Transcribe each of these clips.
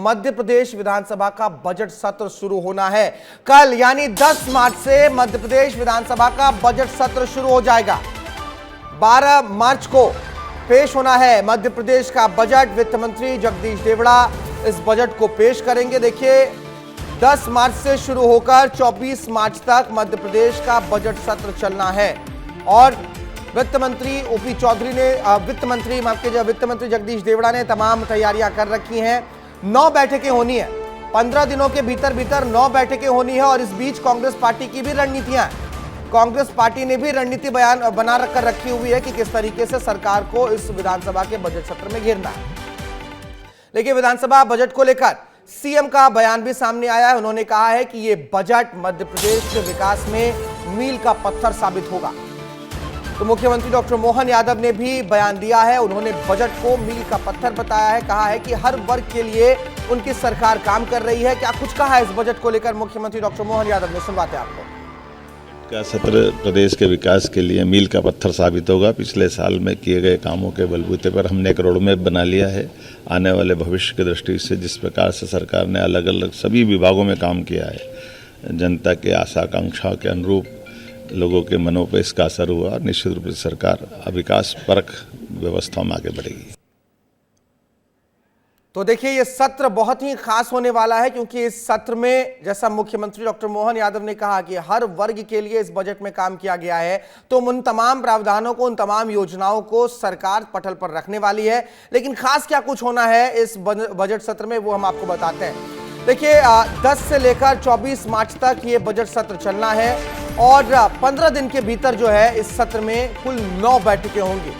मध्य प्रदेश विधानसभा का बजट सत्र शुरू होना है। कल यानी 10 मार्च से मध्य प्रदेश विधानसभा का बजट सत्र शुरू हो जाएगा। 12 मार्च को पेश होना है मध्य प्रदेश का बजट। वित्त मंत्री जगदीश देवड़ा इस बजट को पेश करेंगे। देखिए 10 मार्च से शुरू होकर 24 मार्च तक मध्य प्रदेश का बजट सत्र चलना है और वित्त मंत्री ओपी चौधरी ने वित्त मंत्री जगदीश देवड़ा ने तमाम तैयारियां कर रखी हैं। 9 बैठकें होनी है, 15 दिनों के भीतर 9 बैठकें होनी है और इस बीच कांग्रेस पार्टी की भी रणनीतियां, कांग्रेस पार्टी ने भी रणनीति बना कर रखी हुई है कि किस तरीके से सरकार को इस विधानसभा के बजट सत्र में घेरना है। लेकिन विधानसभा बजट को लेकर सीएम का बयान भी सामने आया है। उन्होंने कहा है कि यह बजट मध्य प्रदेश के विकास में मील का पत्थर साबित होगा। तो मुख्यमंत्री डॉक्टर मोहन यादव ने भी बयान दिया है। उन्होंने बजट को मील का पत्थर बताया है, कहा है कि हर वर्ग के लिए उनकी सरकार काम कर रही है। क्या कुछ कहा है इस बजट को लेकर मुख्यमंत्री डॉक्टर मोहन यादव ने, सुनवाते हैं आपको। का सत्र प्रदेश के विकास के लिए मील का पत्थर साबित होगा। पिछले साल में किए गए कामों के बलबूते पर हमने एक रोड मैप बना लिया है। आने वाले भविष्य की दृष्टि से जिस प्रकार से सरकार ने अलग अलग सभी विभागों में काम किया है, जनता के आशा आकांक्षाओं के अनुरूप लोगों के मनों पर इसका असर हुआ और निश्चित रूप से सरकार विकास परक व्यवस्था में आगे बढ़ेगी। तो देखिए ये सत्र बहुत ही खास होने वाला है क्योंकि इस सत्र में जैसा मुख्यमंत्री डॉक्टर मोहन यादव ने कहा कि हर वर्ग के लिए इस बजट में काम किया गया है, तो उन तमाम प्रावधानों को, उन तमाम योजनाओं को सरकार पटल पर रखने वाली है। लेकिन खास क्या कुछ होना है इस बजट सत्र में वो हम आपको बताते हैं। देखिए 10 से लेकर 24 मार्च तक ये बजट सत्र चलना है और 15 दिन के भीतर जो है इस सत्र में कुल 9 बैठकें होंगी।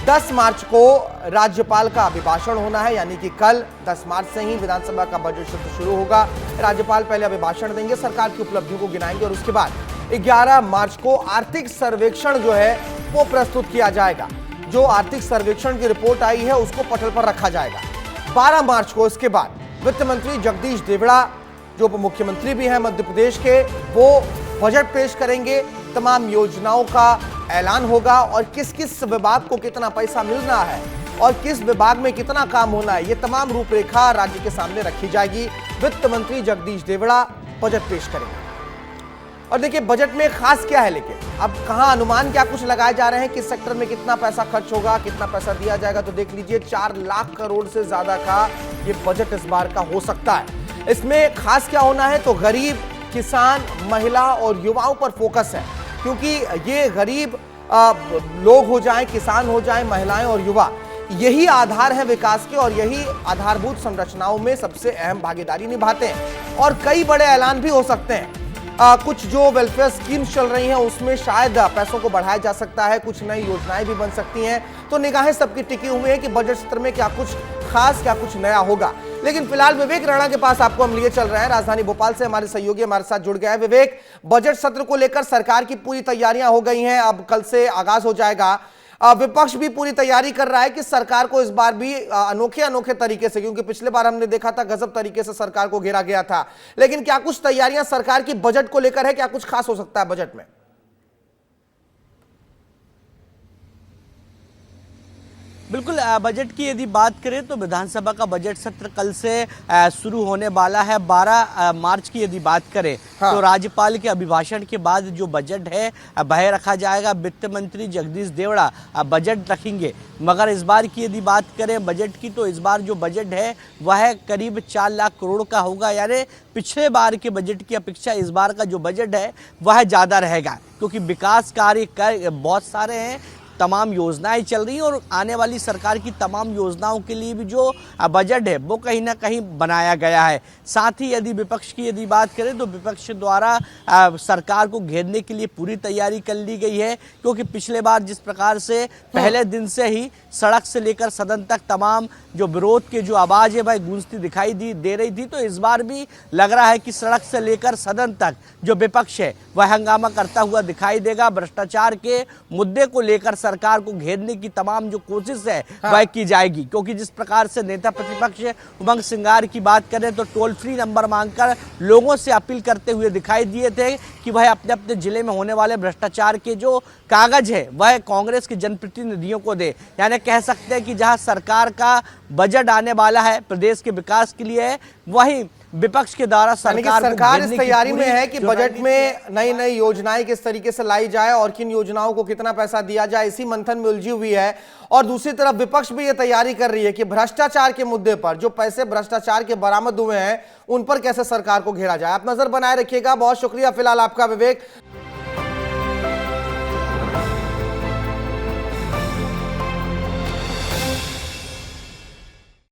10 मार्च को राज्यपाल का अभिभाषण होना है, यानी कि कल 10 मार्च से ही विधानसभा का बजट सत्र शुरू होगा। राज्यपाल पहले अभिभाषण देंगे, सरकार की उपलब्धियों को गिनाएंगे और उसके बाद 11 मार्च को आर्थिक सर्वेक्षण जो है वो प्रस्तुत किया जाएगा। जो आर्थिक सर्वेक्षण की रिपोर्ट आई है उसको पटल पर रखा जाएगा। 12 मार्च को इसके बाद वित्त मंत्री जगदीश देवड़ा जो उप मुख्यमंत्री भी हैं मध्य प्रदेश के, वो बजट पेश करेंगे। तमाम योजनाओं का ऐलान होगा और किस किस विभाग को कितना पैसा मिलना है और किस विभाग में कितना काम होना है, ये तमाम रूपरेखा राज्य के सामने रखी जाएगी। वित्त मंत्री जगदीश देवड़ा बजट पेश करेंगे। और देखिए बजट में खास क्या है, लेकिन अब कहां अनुमान क्या कुछ लगाए जा रहे हैं, किस सेक्टर में कितना पैसा खर्च होगा, कितना पैसा दिया जाएगा, तो देख लीजिए 4 लाख करोड़ से ज्यादा का ये बजट इस बार का हो सकता है। इसमें खास क्या होना है तो गरीब, किसान, महिला और युवाओं पर फोकस है क्योंकि ये गरीब लोग हो जाएं, किसान हो जाएं, महिलाएं और युवा, यही आधार है विकास के और यही आधारभूत संरचनाओं में सबसे अहम भागीदारी निभाते हैं। और कई बड़े ऐलान भी हो सकते हैं। कुछ जो वेलफेयर स्कीम्स चल रही हैं उसमें शायद पैसों को बढ़ाया जा सकता है, कुछ नई योजनाएं भी बन सकती हैं। तो निगाहें सबकी टिकी हुई है कि बजट सत्र में क्या कुछ खास, क्या कुछ नया होगा। लेकिन फिलहाल विवेक राणा के पास आपको हम लिए चल रहे हैं। राजधानी भोपाल से हमारे सहयोगी हमारे साथ जुड़ गए हैं। विवेक, बजट सत्र को लेकर सरकार की पूरी तैयारियां हो गई हैं, अब कल से आगाज हो जाएगा। विपक्ष भी पूरी तैयारी कर रहा है कि सरकार को इस बार भी अनोखे तरीके से, क्योंकि पिछले बार हमने देखा था गजब तरीके से सरकार को घेरा गया था। लेकिन क्या कुछ तैयारियां सरकार की बजट को लेकर है, क्या कुछ खास हो सकता है बजट में? बिल्कुल, बजट की यदि बात करें तो विधानसभा का बजट सत्र कल से शुरू होने वाला है। 12 मार्च की यदि बात करें तो राज्यपाल के अभिभाषण के बाद जो बजट है वह रखा जाएगा। वित्त मंत्री जगदीश देवड़ा बजट रखेंगे। मगर इस बार की यदि बात करें बजट की तो इस बार जो बजट है वह करीब 4 लाख करोड़ का होगा, यानी पिछले बार के बजट की अपेक्षा इस बार का जो बजट है वह ज़्यादा रहेगा क्योंकि विकास कार्य बहुत सारे हैं, तमाम योजनाएं चल रही हैं और आने वाली सरकार की तमाम योजनाओं के लिए भी जो बजट है वो कहीं ना कहीं बनाया गया है। साथ ही यदि विपक्ष की यदि बात करें तो विपक्ष द्वारा सरकार को घेरने के लिए पूरी तैयारी कर ली गई है क्योंकि पिछले बार जिस प्रकार से पहले दिन से ही सड़क से लेकर सदन तक तमाम जो विरोध के जो आवाज़ है वह गूंजती दिखाई दे रही थी, तो इस बार भी लग रहा है कि सड़क से लेकर सदन तक जो विपक्ष है वह हंगामा करता हुआ दिखाई देगा। भ्रष्टाचार के मुद्दे को लेकर सरकार को घेरने की तमाम जो कोशिश है वह की जाएगी। क्योंकि जिस प्रकार से नेता प्रतिपक्ष उमंग सिंगार की बात करें तो टोल फ्री नंबर मांगकर लोगों से अपील करते हुए दिखाई दिए थे कि वह अपने अपने जिले में होने वाले भ्रष्टाचार के जो कागज है वह कांग्रेस के जनप्रतिनिधियों को दे। यानी कह सकते हैं कि जहां सरकार का बजट आने वाला है प्रदेश के विकास के लिए, वहीं विपक्ष के द्वारा सरकार इस तैयारी में है कि बजट में नई नई योजनाएं किस तरीके से लाई जाए और किन योजनाओं को कितना पैसा दिया जाए, इसी मंथन में उलझी हुई है। और दूसरी तरफ विपक्ष भी ये तैयारी कर रही है कि भ्रष्टाचार के मुद्दे पर जो पैसे भ्रष्टाचार के बरामद हुए हैं उन पर कैसे सरकार को घेरा जाए। आप नजर बनाए रखिएगा। बहुत शुक्रिया फिलहाल आपका विवेक।